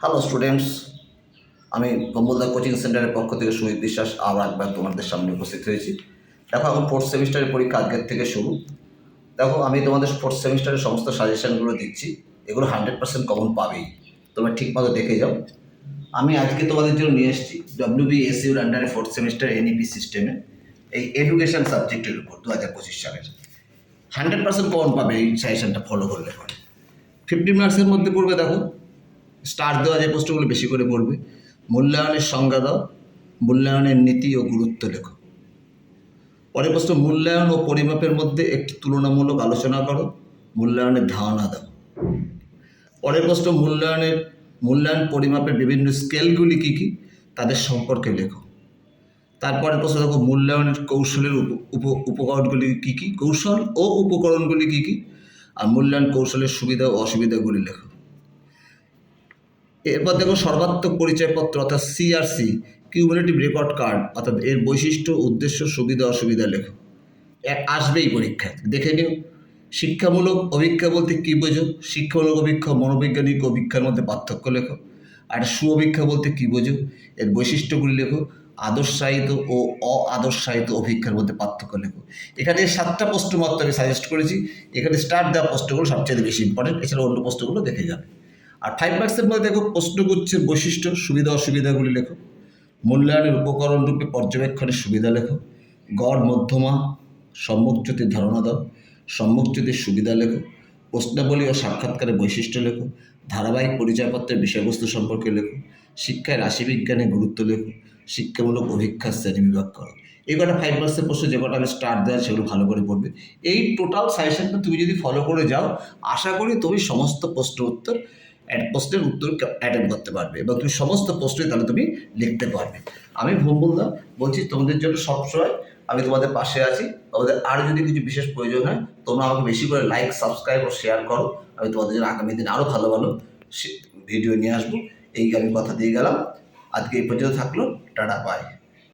Hello students, আমি কম্বলদা coaching সেন্টারের পক্ষ থেকে সুমিত বিশ্বাস আবার একবার তোমাদের সামনে উপস্থিত হয়েছি। দেখো, এখন ফোর্থ সেমিস্টারের পরীক্ষা আজকের থেকে শুরু। দেখো, আমি তোমাদের ফোর্থ সেমিস্টারের সমস্ত সাজেশনগুলো দিচ্ছি, এগুলো 100% কমন পাবেই, তোমরা ঠিকমতো দেখে যাও। আমি আজকে তোমাদের জন্য নিয়ে এসেছি WBSUর আন্ডারে ফোর্থ সেমিস্টার NEP সিস্টেমে এই এডুকেশন সাবজেক্টের উপর 2025 সালের 100% কমন পাবে এই সাজেশনটা ফলো করলে পরে। 50 মার্কসের মধ্যে পড়বে। দেখো, স্টার দেওয়া যে প্রশ্নগুলো বেশি করে পড়বে। মূল্যায়নের সংজ্ঞা দাও, মূল্যায়নের নীতি ও গুরুত্ব লেখো। পরের প্রশ্ন, মূল্যায়ন ও পরিমাপের মধ্যে একটি তুলনামূলক আলোচনা করো, মূল্যায়নের ধারণা দাও। পরের প্রশ্ন, মূল্যায়ন পরিমাপের বিভিন্ন স্কেলগুলি কী কী, তাদের সম্পর্কে লেখো। তারপরের প্রশ্ন দেখো, মূল্যায়নের কৌশলের উপকরণগুলি কী কী, কৌশল ও উপকরণগুলি কী কী, আর মূল্যায়ন কৌশলের সুবিধা ও অসুবিধাগুলি লেখো। এরপর দেখো, সর্বাত্মক পরিচয়পত্র অর্থাৎ CRC, কিউমুলেটিভ রেকর্ড কার্ড, অর্থাৎ এর বৈশিষ্ট্য, উদ্দেশ্য, সুবিধা অসুবিধা লেখো। আসবেই পরীক্ষায়, দেখে নিও। শিক্ষামূলক অভিজ্ঞা বলতে কী বোঝো? শিক্ষামূলক অভিজ্ঞা মনোবৈজ্ঞানিক অভিজ্ঞার মধ্যে পার্থক্য লেখো। আর সুঅভিজ্ঞা বলতে কী বোঝো? এর বৈশিষ্ট্যগুলি লেখো। আদর্শায়িত ও অআদর্শায়িত অভিজ্ঞার মধ্যে পার্থক্য লেখো। এখানে 7টা প্রশ্ন মাত্র আমি সাজেস্ট করেছি, এখানে স্টার দেওয়া প্রশ্নগুলো সবচেয়ে বেশি ইম্পর্টেন্ট, এছাড়া অন্য প্রশ্নগুলো দেখে যাবে। আর 5 মার্কসের মধ্যে দেখো, প্রশ্নগুচ্ছের বৈশিষ্ট্য, সুবিধা অসুবিধাগুলি লেখো। মূল্যায়নের উপকরণ রূপে পর্যবেক্ষণের সুবিধা লেখো। গড় মধ্যমা সম্মুখজ্যোতির ধারণা দাও। সম্মুখজ্যোতির সুবিধা লেখো। প্রশ্নাবলী ও সাক্ষাৎকারের বৈশিষ্ট্য লেখো। ধারাবাহিক পরিচয়পত্রের বিষয়বস্তু সম্পর্কে লেখো। শিক্ষায় রাশিবিজ্ঞানের গুরুত্ব লেখো। শিক্ষামূলক অভিজ্ঞার শ্রেণীবিভাগ করো। এই কটা 5 মার্কসের প্রশ্ন যে কটা আমি স্টার দেওয়া সেগুলো ভালো করে পড়বে। এই টোটাল সাজেশনটা তুমি যদি ফলো করে যাও, আশা করি তুমি সমস্ত প্রশ্নের উত্তর অ্যাটেন্ড করতে পারবে এবং তুমি সমস্ত প্রশ্নই তাহলে তুমি লিখতে পারবে। আমি ভম্বলদা বলছি, তোমাদের জন্য সবসময় আমি তোমাদের পাশে আছি। তোমাদের আর যদি কিছু বিশেষ প্রয়োজন হয়, তোমরা আমাকে বেশি করে লাইক, সাবস্ক্রাইব ও শেয়ার করো। আমি তোমাদের জন্য আগামী দিন আরও ভালো ভালো ভিডিও নিয়ে আসবো। এই আমি কথা দিয়ে গেলাম। আজকে এই পর্যন্ত থাকলো। Tata, by.